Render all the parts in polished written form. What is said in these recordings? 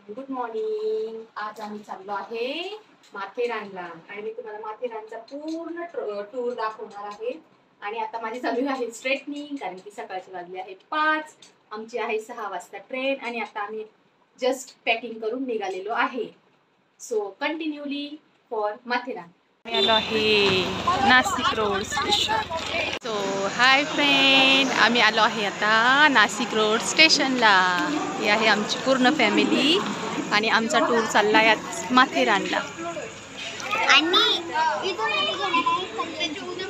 Good morning. आज आम्ही चाललो आहे माथेरानला आणि मी तुम्हाला माथेरानचा पूर्ण टूर दाखवणार आहे. आणि आता माझी चालू आहे स्ट्रेटनिंग, कारण की सकाळचे वाजले आहे 5. आमची आहे 6 वाजता ट्रेन आणि आता आम्ही जस्ट पॅकिंग करून निघालेलो आहे. So continually for Matheran. आम्ही आलो आहे Nashik road station. So hi friend, आम्ही आलो आहे आता नाशिक रोड स्टेशनला. ही आहे आमची पूर्ण फॅमिली आणि आमचा टूर चालला आहे माथेरानला. आणि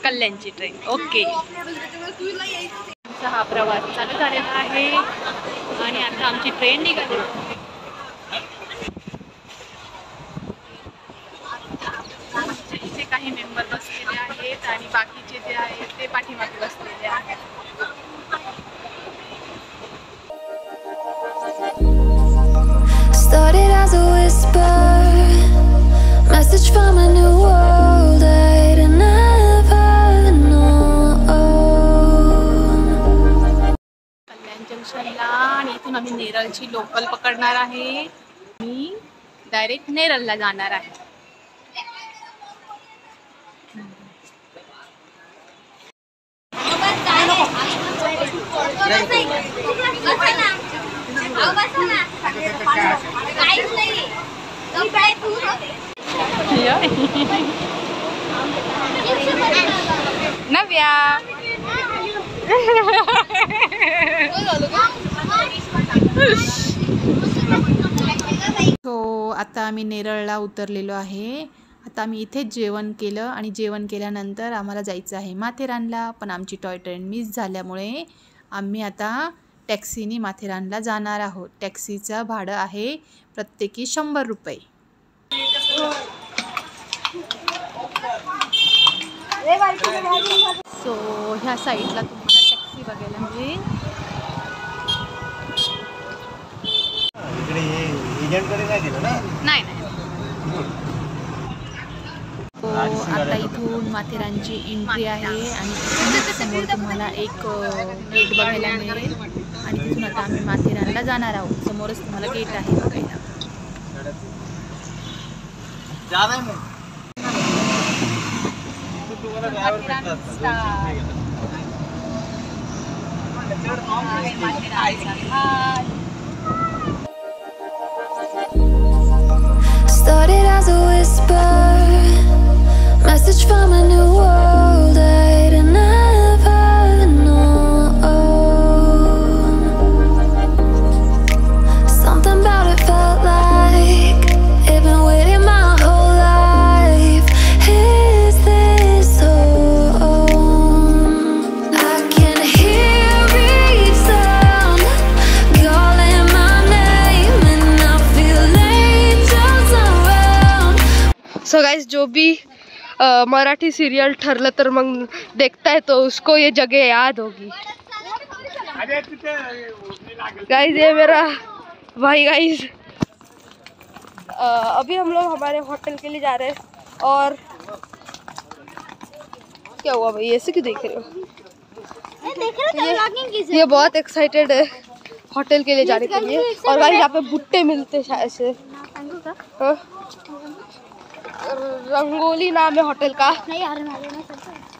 कल्याणची ट्रेन. ओके, आमचा हा प्रवास चालू झालेला आहे आणि आता आमची ट्रेन निघाली. इथे काही मेंबर बसलेले आहेत आणि बाकीचे जे आहेत ते पाठीमागे बसलेले आहेत. Started as a whisper, message from a new world I'd never known. कल्याण जंक्शनला आणि इथून आम्ही नेरळची लोकल पकडणार आहे. मी डायरेक्ट नेरळला जाणार आहे. नव्या तो आता आम्ही नेरळला उतरलेलो आहे. आता आम्ही इथेच जेवण केलं आणि जेवण केल्यानंतर आम्हाला जायचं आहे माथेरानला. पण आमची टॉय ट्रेन मिस झाल्यामुळे आम्ही आता टॅक्सीने माथेरानला जाणार आहोत. टॅक्सीचं भाडं आहे प्रत्येकी 100 रुपये. सो ह्या साईडला तुम्हाला टॅक्सी बघायला मिळेल. नाही. आता इथून माथेरानची एंट्री आहे आणि समोर तुम्हाला एक गेट बघायला मिळेल आणि तिथून आता आम्ही माथेरानला जाणार आहोत. समोरच तुम्हाला गेट आहे बघायला. Started as a whisper, message from a new world I'd never known. Something about it felt like it'd been waiting my whole life. Is this home? I can hear each sound calling my name and I feel angels around. So guys, जो भी Marathi serial ठरलं तर मग देखता है तो उसको ये जगह याद होगी. गाइस ये मेरा भाई. गाइस अभी हम लोग हमारे होटल के लिए जा रहे हैं. और क्या हुआ भाई, ऐसे क्यों देख रहे हो? ये बहुत एक्साइटेड है होटल के लिए जाने के लिए. और गाइस यहाँ पे भुट्टे मिलते शायद से. हाँ? रंगोली नाम है होटल का. नहीं यार,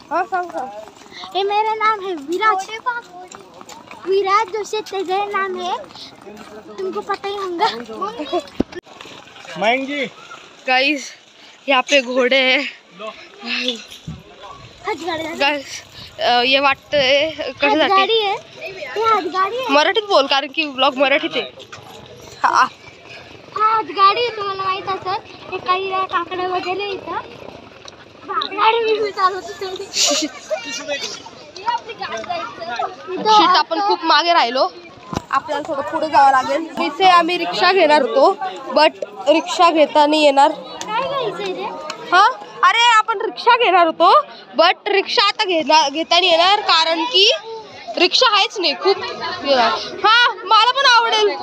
हाँ सांग. ये मेरा नाम है विराज. विराज जोशी तेजा नाम है, तुमको पता ही होगा. महंगी. गाइस यहाँ पे घोड़े हैं. गाइस ये वाटतंय कशासाठी है, ये हातगाडी आहे. मराठीत बोल, कारण की ब्लॉग मराठीत आहे. हातगाडी आहे, तुम्हाला माहित असेल. हे काही काकडे वगैरे इथं गाडी मी चालवतो. शीट आपण खूप मागे राहिलो, आपल्याला थोडं पुढे जावं लागेल. इथे आम्ही रिक्षा घेणार होतो, बट रिक्षा घेता नाही येणार. काय घ्यायचंय रे? हा अरे, आपण रिक्षा घेणार होतो बट रिक्षा आता घेता नाही येणार, कारण की रिक्षा आहेच नाही. खूप हा, मला पण आवडेल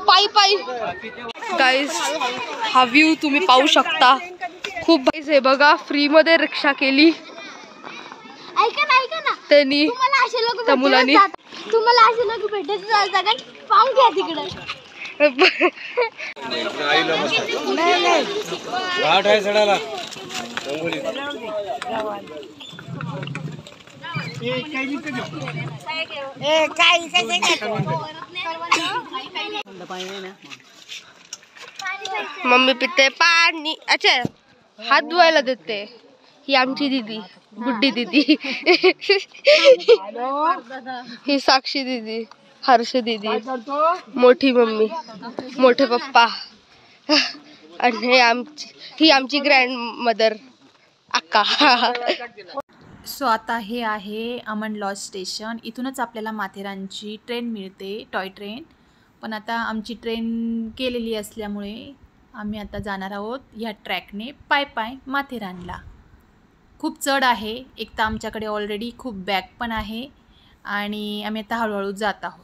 पायी. गाईज हा व्ह्यू तुम्ही पाहू शकता. खूप गाईज हे बघा, फ्री मध्ये रिक्षा केली ऐका ना त्यांनी, तुम्हाला असे लोक त्या मुलांनी. भेटत जागा पाहून घ्या तिकडे. मम्मी पिते पाणी. अच्छा, हात धुवायला देते. ही आमची दीदी, गुड्डी दीदी. ही साक्षी दीदी, हर्ष दीदी, मोठी मम्मी, मोठे पप्पा आणि ही आमची ग्रँड मदर अक्का. सो आता हे आहे अमन लॉज स्टेशन. इथूनच आपल्याला माथेरानची ट्रेन मिळते, टॉय ट्रेन. पण आता आमची ट्रेन केलेली असल्यामुळे आम्ही आता जाणार आहोत ह्या ट्रॅकने पाय माथेरानला. खूप चढ आहे. एक तर आमच्याकडे ऑलरेडी खूप बॅग पण आहे आणि आम्ही आता हळूहळू जात आहोत.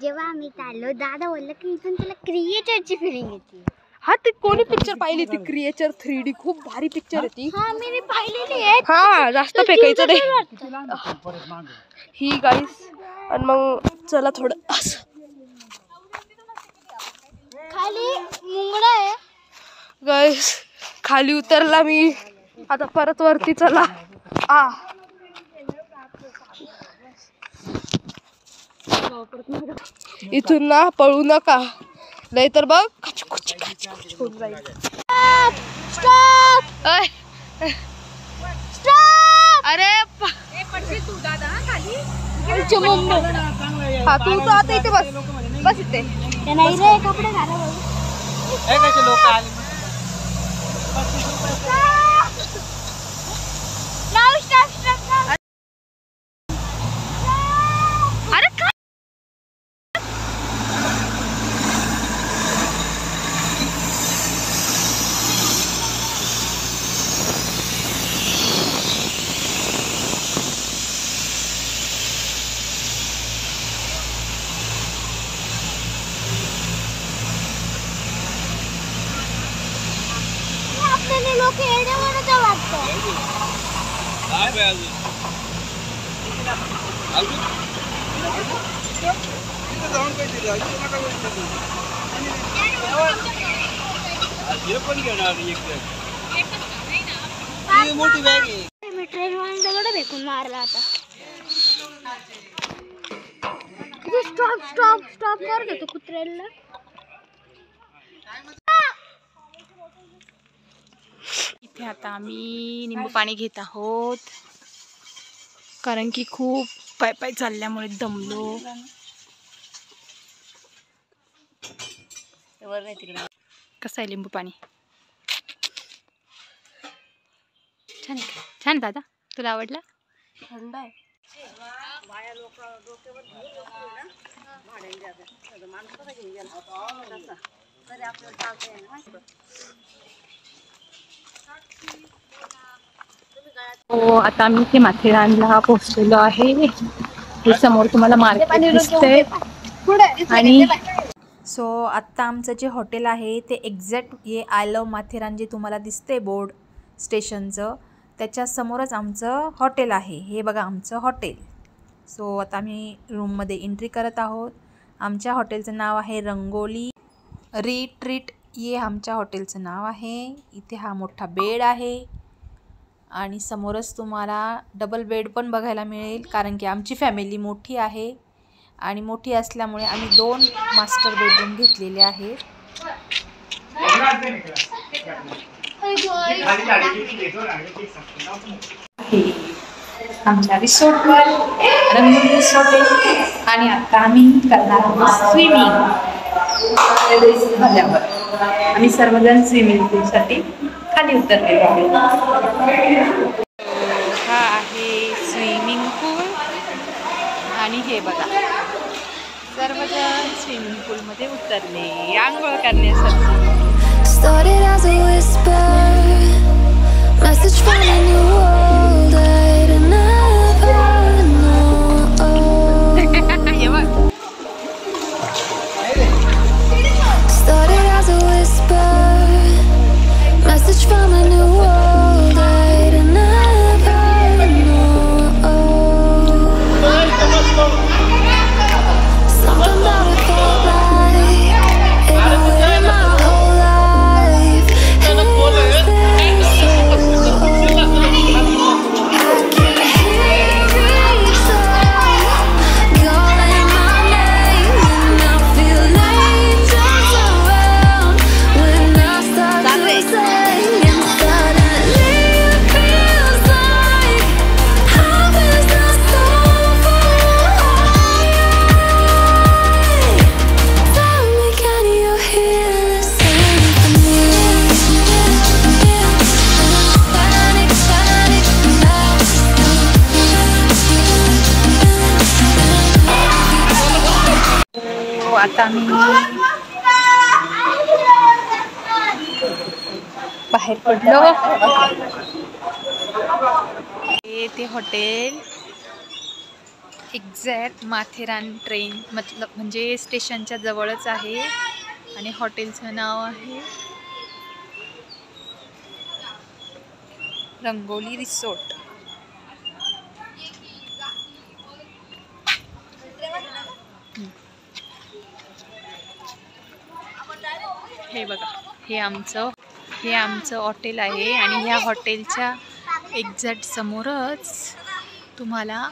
जेव्हा आम्ही चाललो दादा बोलला की इथून तुला क्रिएटरची फिलिंग येते. हा, ते कोणी पिक्चर पाहिली ती क्रिएचर 3D? खूप भारी पिक्चर आहे ती. हा मी पाहिलेली आहे. हा, जास्त फेकायचं नाही ही गाईस. आणि मग चला थोडं असं खाली मुंगडा आहे गाईस. खाली उतरला मी, आता परत वरती चला. इथून ना पळू नका, नाहीतर बघ होऊन जाईल. अरे हा, तू तर आता इथे बस इथे. नाही रे, कपडे घाला. अरे काय आपल्याला लोक येण्यावरच वाटतं. मोठी बॅग आहे. मी ट्रेन वाला दगड फेकून मारला आता. स्टॉप कर देतो कुत्र्याला. इथे आता आम्ही निंबू पाणी घेत आहोत कारण की खूप पाय चालल्यामुळे दमलो. कसं आहे लिंबू पाणी? छान आहे का? छान दादा, तुला आवडला? थंड आहे. हो, आता आम्ही इथे माथेरानला पोहोचलेलो आहे. हे समोर तुम्हाला मार्केट दिसतंय. आणि सो आत्ता आमचं जे हॉटेल आहे ते एक्झॅक्ट हे आय लव्ह माथेरान जे तुम्हाला दिसते बोर्ड स्टेशनचं, त्याच्या समोरच आमचं हॉटेल आहे. हे बघा आमचं हॉटेल. सो आता आम्ही रूममध्ये एंट्री करत आहोत. आमच्या हॉटेलचं नाव आहे रंगोली रिट्रीट. हे आमच्या हॉटेलचं नाव आहे. इथे हा मोठा बेड आहे आणि समोरच तुम्हाला डबल बेड पण बघायला मिळेल कारण की आमची फॅमिली मोठी आहे आणि मोठी असल्यामुळे आम्ही 2 मास्टर बेडरूम घेतलेले आहेत. आमच्या रिसॉर्टवर रंगोली रिसॉर्ट आहे आणि आता आम्ही करणार आहोत स्विमिंग. झाल्यावर आम्ही सर्वजण स्विमिंग पूलसाठी खाली उतरलेलो आहोत. हा आहे स्विमिंग पूल आणि हे बघा सर्वजण स्विमिंग पूलमध्ये उतरले आंघोळ करण्यासाठी. Started as a whisper, message from a new world I'd never known. Started as a whisper, message from a new world I'd never known. Something that I felt like it away my whole life. Is this so? I can hear each side calling my name, and I feel angels around when I start to sing, and suddenly it feels like how is the soul far? Tell me, can you hear the symphony? Panic, panic, हो आता मी बाहेर पडलो. ते hotel exact Matheran train म्हणजे स्टेशनच्या जवळच आहे आणि हॉटेलचं नाव आहे रंगोली रिसोर्ट. हे बघा, हे आमचं हॉटेल आहे आणि ह्या हॉटेलच्या एक्झॅक्ट समोरच तुम्हाला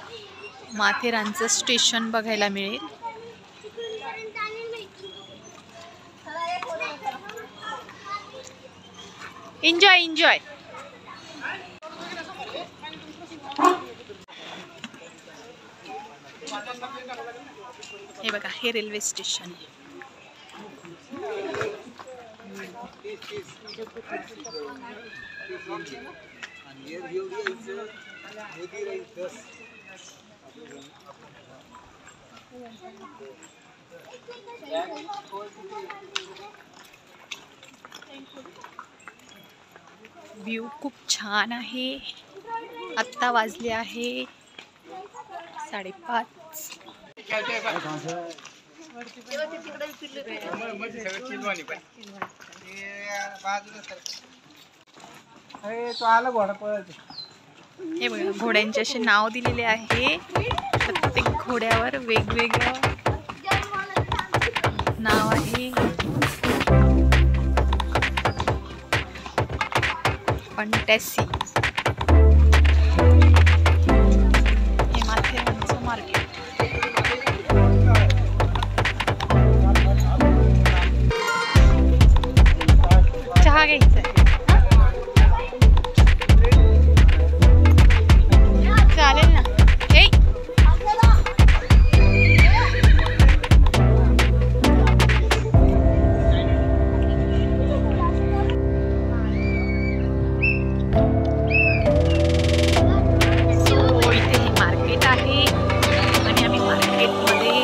माथेरानचं स्टेशन बघायला मिळेल. Enjoy enjoy. हे बघा, हे रेल्वे स्टेशन आहे. व्ह्यू खूप छान आहे. आत्ता वाजले आहे 5:30. हे बघा, घोड्यांचे असे नाव दिलेले आहे. प्रत्येक घोड्यावर वेगवेगळं नाव आहे. फंटॅसी. हे माथेरानचं मार्केट. चहा घ्यायचा आहे. चालेल ना. इथे हे मार्केट आहे आणि आम्ही मार्केटमध्ये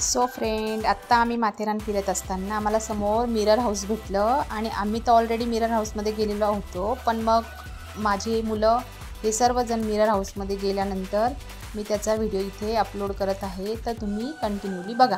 सो फ्रेंड, आत्ता आम्ही माथेरान फिरत असताना आम्हाला समोर मिरर हाऊस भेटलं आणि आम्ही तर ऑलरेडी मिरर हाऊसमध्ये गेलेलो होतो. पण मग माझी मुलं हे सर्वजण मिरर हाऊसमध्ये गेल्यानंतर मी त्याचा व्हिडिओ इथे अपलोड करत आहे, तर तुम्ही कंटिन्यूली बघा.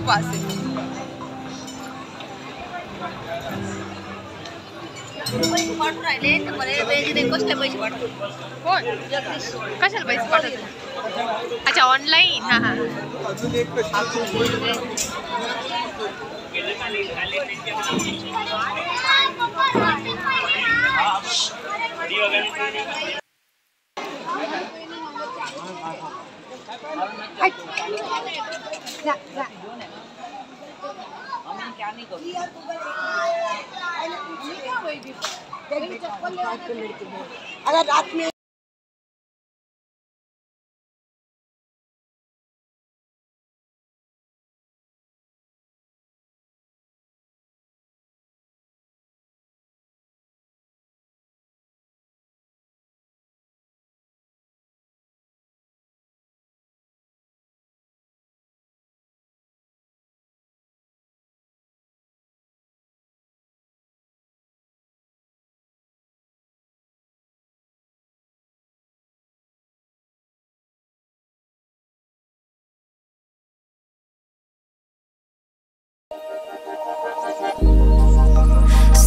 वास आहे. कोण कशाला पैसे पाठवतो? अच्छा ऑनलाईन. हा हा. अगर रात में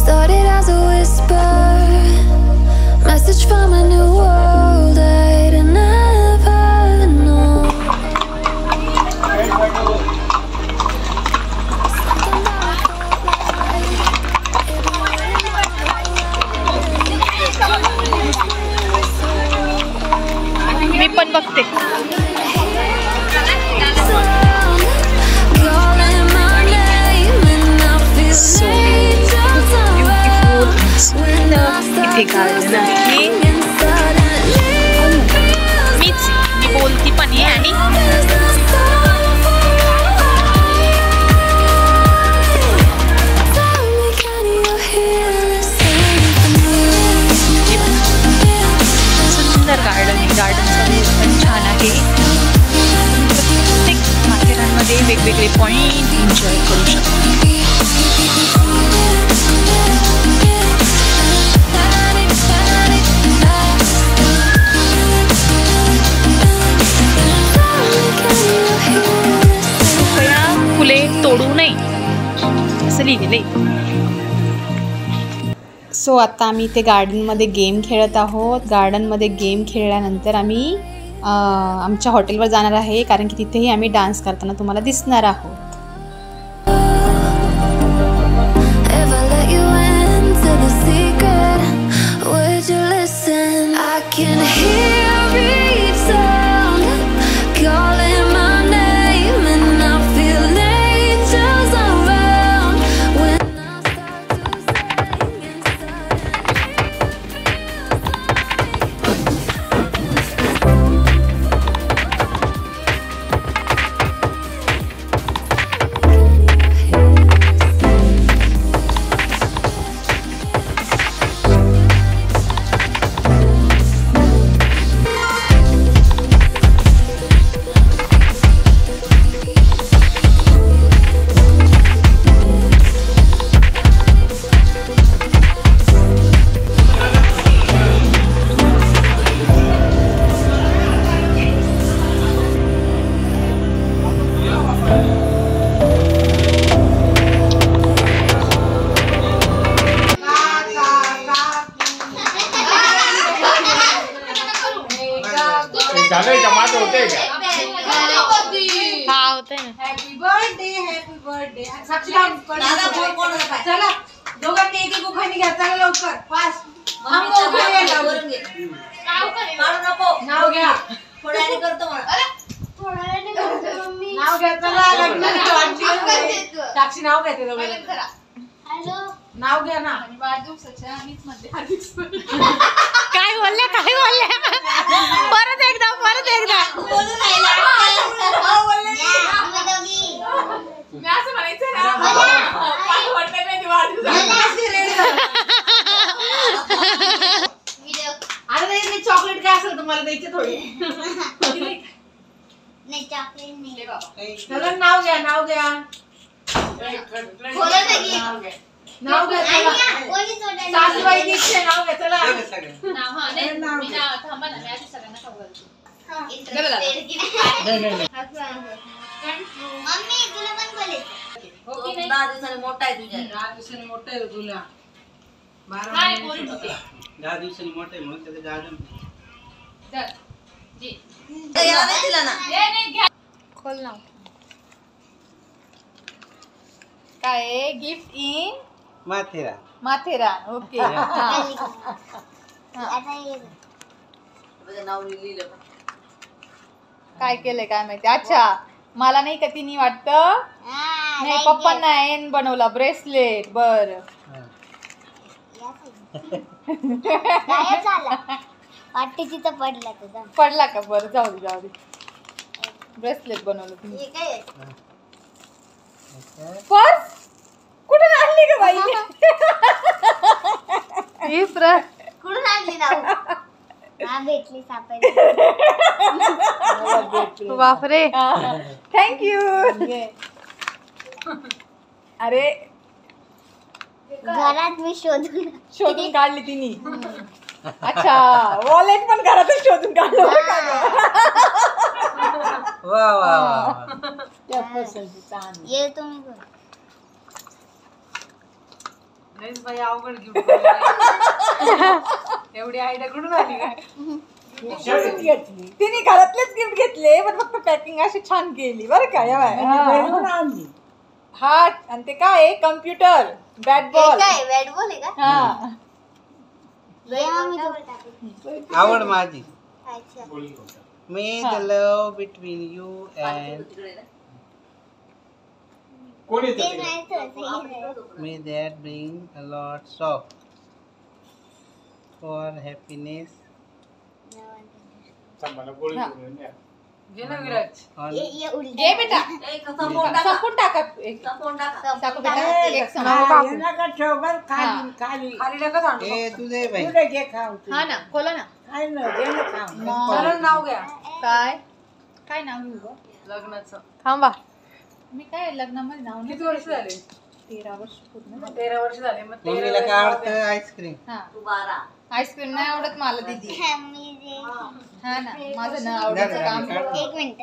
Started as a whisper, message from a new world I'd never known. मी पण बघते. इथे गार्डन आहे. मी बोलती पण आहे आणि सुंदर गार्डन आहे. गार्डनचा व्ह्यू पण छान आहे. प्रत्येक माथेरानमध्ये वेगवेगळे पॉइंट एन्जॉय करू शकतो. फुले तोडू नये असं लिहिलेलं आहे. सो आता आम्ही इथे गार्डनमध्ये गेम खेळत आहोत. गार्डनमध्ये गेम खेळल्यानंतर आम्ही आमच्या हॉटेलवर जाणार आहे, कारण की तिथेही आम्ही डान्स करताना तुम्हाला दिसणार आहोत. Happy birthday. चला दोघांनी एक एक उखाणी घ्या. चला लवकर फास्ट. नाव घ्या. नाव घ्या. चला साक्षी नाव घेते दोघांना. नाव घ्या ना. काय बोलल्या परत एकदा मी असं म्हणायचं ना. चॉकलेट काय असेल तुम्हाला द्यायचे थोडी. चला नाव घ्या. नाव घ्या. सासूबाई दीक्षे नाव घ्या. चला मम्मी तुला पण 10 दिवसांनी मोठा आहे तुझ्या. 10 दिवसांनी मोठा आहे तुला. 12 काय महिने. बोलू नका. 10 दिवसांनी मोठा आहे म्हणून त्याचं गार्डन. चल. जी. याला नाही दिला ना. हे नाही घ्या. खोल ना. काय गिफ्ट इन माथेरा. माथेरान. ओके. तुझं नाव लिहिलं. काय केलंय काय माहिती. अच्छा मला नाही का तिने वाटतं नाही पप्पांना एन बनवला ब्रेसलेट. बर वाटते तिथं पडला तुझा. पडला का. बरं जाऊ दे ब्रेसलेट बनवलं तुम्ही. हे काय पर्स कुठून आणली का बाई. ही कुठून आणली ना हा भेटली सापडली. बापरे. थँक्यू. अरे घरात मी शोधून काढली तिने. अच्छा वॉलेट पण घरातच शोधून काढलं. वा वा वा. ये तुम्ही घेऊन. नाहीच बाई अवघड गिफ्ट. एवढी आयडिया कुठून आली काय. तिने घरातलेच गिफ्ट घेतले पण फक्त पॅकिंग अशी छान केली बरं का. हा आणि ते काय कम्प्युटर बॅट हे बॉल. काय बॅट बॉल आहे का. हा आवड माझी. अच्छा May the love between you and ते नाही तर may that bring a lot of for happiness घे बेटा. संपून टाका. टाकू बेटा. एक ए तुझे भाई. हा ना खोला ना. नाव घ्या. काय काय नाव घेऊ गं? लग्नाचं. थांबा. मी काय लग्नामध्ये नाव नाही. किती वर्ष झाले. 13 वर्ष पूर्ण झाली. 13 वर्ष झाले. मग मम्मीला काय आवडतं. आईस्क्रीम. हा तू 12. आईस्क्रीम नाही आवडत मला दीदी. हा ना माझं ना आवडीचं काम. एक मिनिट.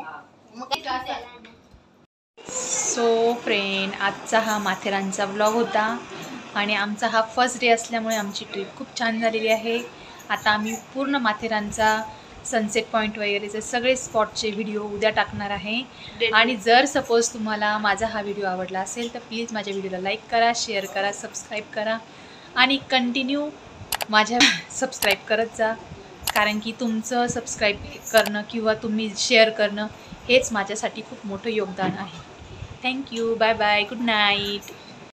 सो फ्रेंड आजचा हा माथेरानचा व्लॉग होता आणि आमचा हा फर्स्ट डे असल्यामुळे आमची ट्रिप खूप छान झालेली आहे. आता आम्ही पूर्ण माथेरानचा सनसेट पॉईंट वगैरेचे सगळे स्पॉटचे व्हिडिओ उद्या टाकणार आहे. आणि जर सपोज तुम्हाला माझा हा व्हिडिओ आवडला असेल तर प्लीज माझ्या व्हिडिओला लाईक करा, शेअर करा, सबस्क्राईब करा आणि कंटिन्यू माझ्या सबस्क्राईब करत जा. कारण की तुमचं सबस्क्राईब करणं किंवा तुम्ही शेअर करणं हेच माझ्यासाठी खूप मोठं योगदान आहे. Thank you. Bye bye. Good night.